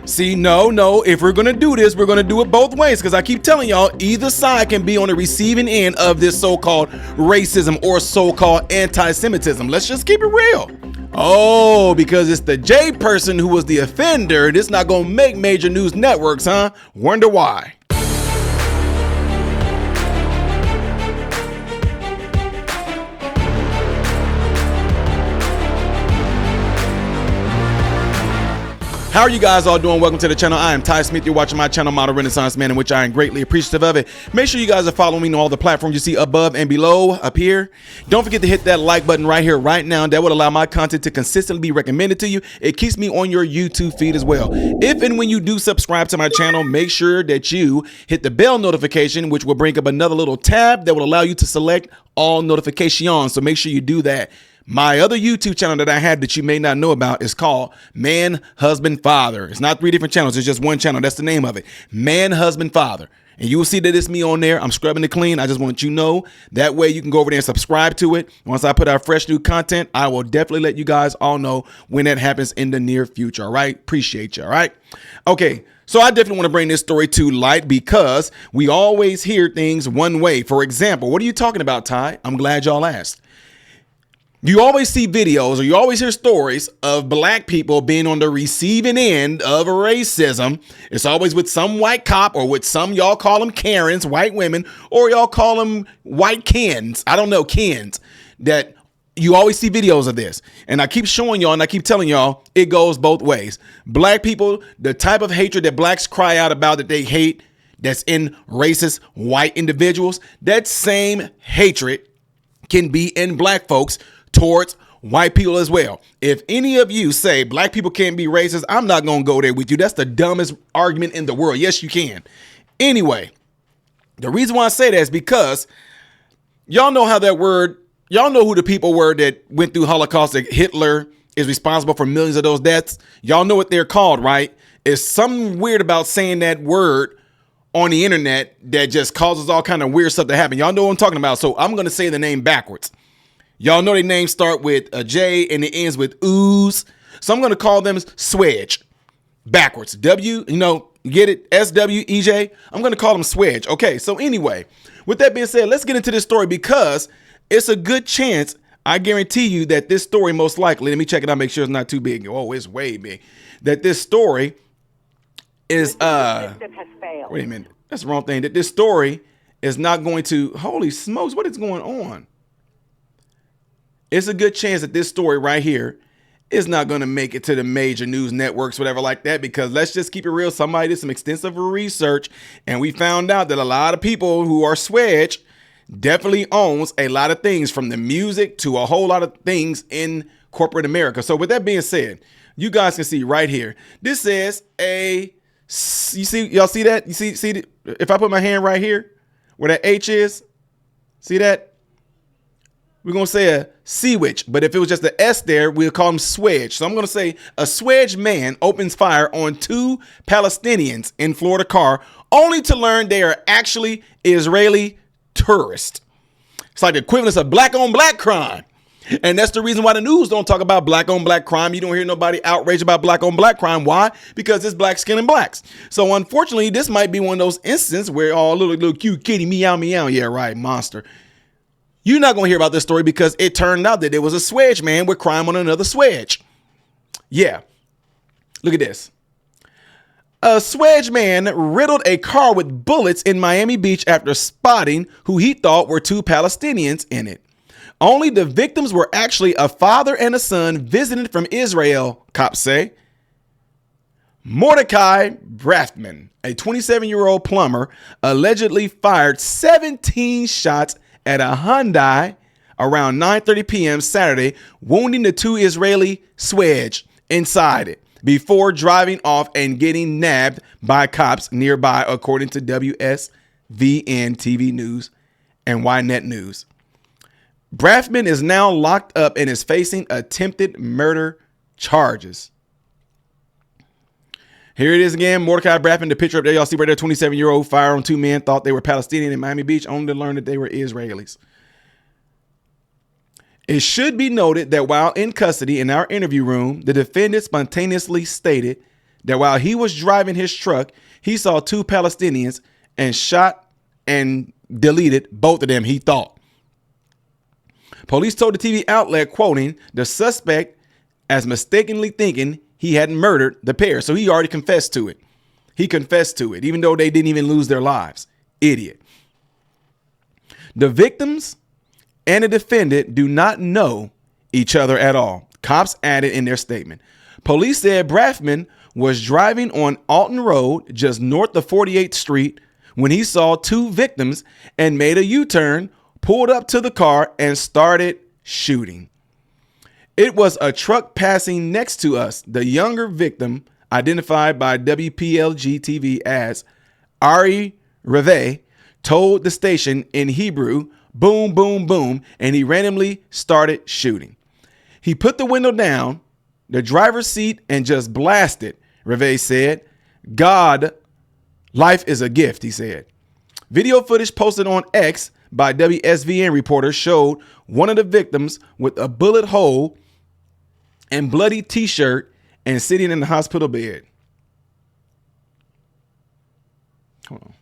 See, no. If we're going to do this, we're going to do it both ways. Because I keep telling y'all, either side can be on the receiving end of this so-called racism or so-called anti-Semitism. Let's just keep it real. Oh, because it's the J person who was the offender. This not going to make major news networks, huh? Wonder why. How are you guys all doing? Welcome to the channel. I am Ty Smith. You're watching my channel, Model Renaissance Man, in which I am greatly appreciative of it. Make sure you guys are following me on all the platforms you see above and below up here. Don't forget to hit that like button right here, right now. That would allow my content to consistently be recommended to you. It keeps me on your YouTube feed as well. If and when you do subscribe to my channel, make sure that you hit the bell notification, which will bring up another little tab that will allow you to select all notifications. So make sure you do that. My other YouTube channel that I have that you may not know about is called Man, Husband, Father. It's not 3 different channels. It's just one channel. That's the name of it. Man, Husband, Father. And you will see that it's me on there. I'm scrubbing it clean. I just want you to know. That way you can go over there and subscribe to it. Once I put out fresh new content, I will definitely let you guys all know when that happens in the near future. All right. Appreciate you. All right. Okay. So I definitely want to bring this story to light because we always hear things one way. For example, what are you talking about, Ty? I'm glad y'all asked. You always see videos or you always hear stories of black people being on the receiving end of racism. It's always with some white cop or with some, y'all call them Karens, white women, or y'all call them white Kens. I don't know, Kens. That you always see videos of this. And I keep showing y'all and I keep telling y'all it goes both ways. Black people, the type of hatred that blacks cry out about that they hate, that's in racist white individuals, that same hatred can be in black folks towards white people as well. If any of you say black people can't be racist, I'm not going to go there with you. That's the dumbest argument in the world. Yes, you can. Anyway, the reason why I say that is because y'all know how that word, y'all know who the people were that went through Holocaust, that Hitler is responsible for millions of those deaths. Y'all know what they're called, right? It's something weird about saying that word on the internet that just causes all kind of weird stuff to happen. Y'all know what I'm talking about. So I'm going to say the name backwards. Y'all know their names start with a J and it ends with ooze. So I'm going to call them Swedge. Backwards. W, get it? S-W-E-J. I'm going to call them Swedge. Okay, so anyway, with that being said, let's get into this story because it's a good chance, I guarantee you that this story most likely, let me check it out, make sure it's not too big. Oh, it's way big. That this story is, wait a minute, that's the wrong thing. That this story is not going to, holy smokes, what is going on? It's a good chance that this story right here is not going to make it to the major news networks, whatever like that, because let's just keep it real. Somebody did some extensive research and we found out that a lot of people who are Swedge definitely owns a lot of things from the music to a whole lot of things in corporate America. So with that being said, you guys can see right here, this says you see, y'all see that? You see, if I put my hand right here where that H is, see that? We're going to say a Swedge, but if it was just the S there, we'll call him Swedge. So I'm going to say a Swedge man opens fire on 2 Palestinians in Florida car, only to learn they are actually Israeli tourists. It's like the equivalent of black on black crime. And that's the reason why the news don't talk about black on black crime. You don't hear nobody outraged about black on black crime. Why? Because it's black skin and blacks. So unfortunately, this might be one of those instances where, oh, little cute kitty, meow, meow. Yeah, right, monster. You're not going to hear about this story because it turned out that there was a Swedge man with crime on another Swedge. Yeah. Look at this. A Swedge man riddled a car with bullets in Miami Beach after spotting who he thought were 2 Palestinians in it. Only the victims were actually a father and a son visiting from Israel, cops say. Mordechai Brafman, a 27-year-old plumber, allegedly fired 17 shots at a Hyundai around 9:30 p.m. Saturday, wounding the 2 Israeli Swedge inside it before driving off and getting nabbed by cops nearby, according to WSVN TV News and Ynet News. Brafman is now locked up and is facing attempted murder charges. Here it is again. Mordechai Brafman, the picture up there. Y'all see right there, 27-year-old fire on 2 men, thought they were Palestinian in Miami Beach, only to learn that they were Israelis. It should be noted that while in custody in our interview room, the defendant spontaneously stated that while he was driving his truck, he saw two Palestinians and shot and deleted both of them, he thought. Police told the TV outlet, quoting, the suspect as mistakenly thinking he hadn't murdered the pair. So he already confessed to it. He confessed to it, even though they didn't even lose their lives. Idiot. The victims and the defendant do not know each other at all, cops added in their statement. Police said Brafman was driving on Alton Road, just north of 48th Street, when he saw two victims and made a U-turn, pulled up to the car, and started shooting. It was a truck passing next to us. The younger victim, identified by WPLG TV as Ari Reve, told the station in Hebrew, boom, boom, boom, and he randomly started shooting. He put the window down, the driver's seat, and just blasted, Reve said. God, life is a gift, he said. Video footage posted on X by WSVN reporters showed one of the victims with a bullet hole and bloody t-shirt and sitting in the hospital bed. Hold on.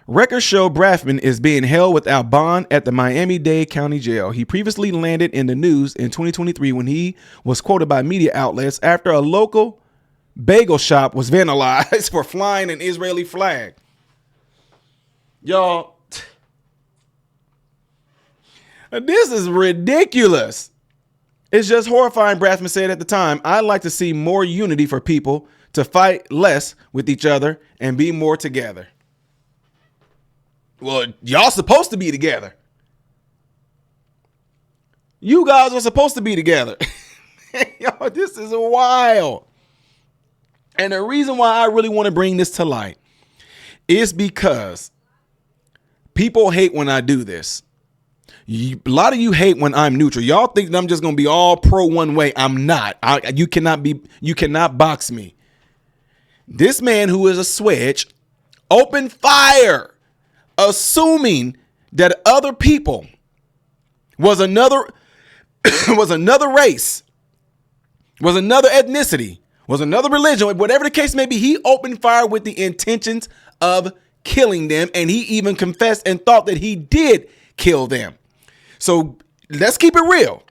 Records show Brafman is being held without bond at the Miami-Dade County Jail. He previously landed in the news in 2023 when he was quoted by media outlets after a local bagel shop was vandalized for flying an Israeli flag. Y'all, this is ridiculous. It's just horrifying, Brafman said at the time. I'd like to see more unity for people to fight less with each other and be more together. Well, y'all supposed to be together. You guys are supposed to be together. Yo, this is wild. And the reason why I really want to bring this to light is because people hate when I do this. A lot of you hate when I'm neutral. Y'all think that I'm just going to be all pro one way. I'm not. You cannot box me. This man who is a swedge opened fire, assuming that other people was another race, was another ethnicity, was another religion, whatever the case may be. He opened fire with the intentions of killing them, and he even confessed and thought that he did kill them. So let's keep it real.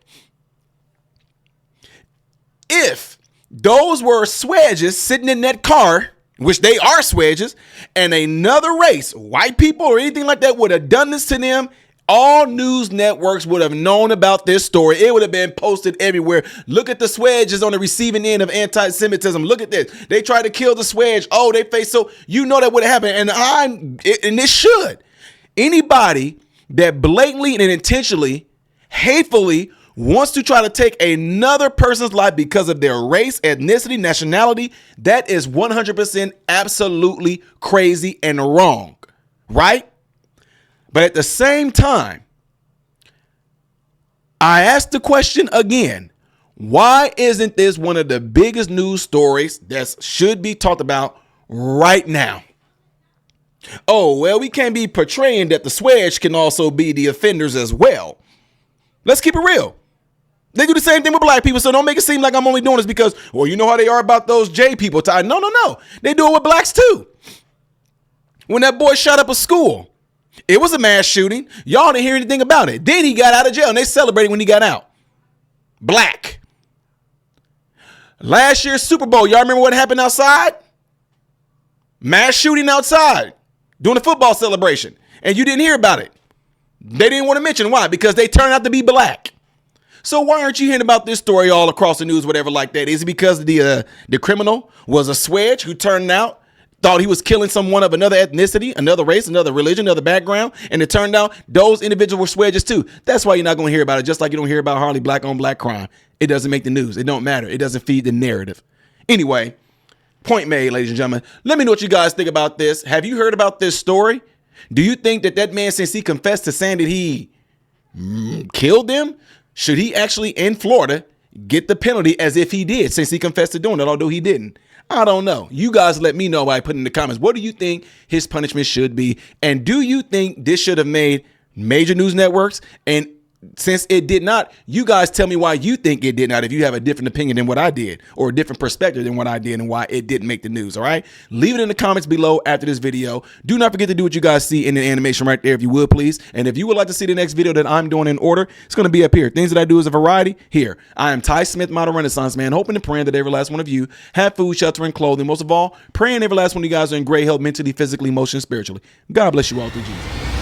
If those were swedges sitting in that car, which they are swedges, and another race, white people or anything like that, would have done this to them, all news networks would have known about this story. It would have been posted everywhere. Look at the swedges on the receiving end of anti-Semitism. Look at this. They tried to kill the swedge. Oh, they face so you know that would have happened. And this should. Anybody that blatantly and intentionally, hatefully wants to try to take another person's life because of their race, ethnicity, nationality, that is 100% absolutely crazy and wrong, right? But at the same time, I ask the question again, why isn't this one of the biggest news stories that should be talked about right now? Oh, well, we can't be portraying that the swedge can also be the offenders as well. Let's keep it real. They do the same thing with black people, so don't make it seem like I'm only doing this because, well, you know how they are about those J people. No. They do it with blacks too. When that boy shot up a school, it was a mass shooting. Y'all didn't hear anything about it. Then he got out of jail, and they celebrated when he got out. Black. Last year's Super Bowl, y'all remember what happened outside? Mass shooting outside during the football celebration, and you didn't hear about it. They didn't want to mention why, because they turned out to be black. So why aren't you hearing about this story all across the news, whatever like that? Is it because the criminal was a swedge who turned out, thought he was killing someone of another ethnicity, another race, another religion, another background, and it turned out those individuals were swedges too? That's why you're not going to hear about it, just like you don't hear about hardly black on black crime. It doesn't make the news. It don't matter. It doesn't feed the narrative. Anyway, point made, ladies and gentlemen. Let me know what you guys think about this. Have you heard about this story? Do you think that man, since he confessed to saying that he killed them, should he actually in Florida get the penalty as if he did, since he confessed to doing it, although he didn't? I don't know. You guys let me know by putting in the comments. What do you think his punishment should be? And do you think this should have made major news networks? And since it did not, you guys tell me why you think it did not, if you have a different opinion than what I did, or a different perspective than what I did, and why it didn't make the news. All right, leave it in the comments below after this video. Do not forget to do what you guys see in the animation right there, if you would, please. And if you would like to see the next video that I'm doing in order, it's going to be up here. Things that I do is a variety here. I am Ty Smith, Model Renaissance Man, hoping and praying that every last one of you have food, shelter, and clothing. Most of all, praying every last one of you guys are in great health, mentally, physically, emotionally, spiritually. God bless you all through Jesus.